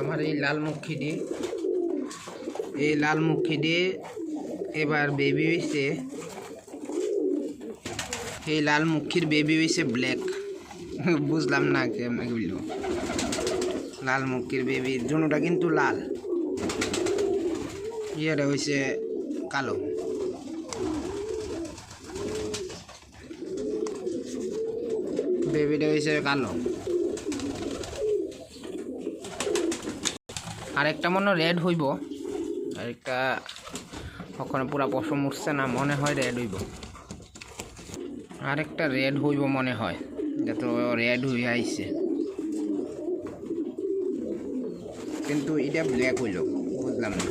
আমার এই লাল মুখিটি এবার বেবি হয়েছে। এই লাল মুখির বেবি হয়েছে ব্ল্যাক। বুঝলাম না কেমন বললো। লাল মুখির বেবি জুনুটা কিন্তু লাল, ইয়েটা হয়েছে কালো। বেবিটা হয়েছে কালো। আরেকটা মনে রেড হইব, আরেকটা ওখানে পুরা পশম উঠছে না, মনে হয় রেড হইব। আরেকটা রেড হইব মনে হয়, যত রেড হয়ে আইছে, কিন্তু এটা ব্ল্যাক হইল, বুঝলাম না।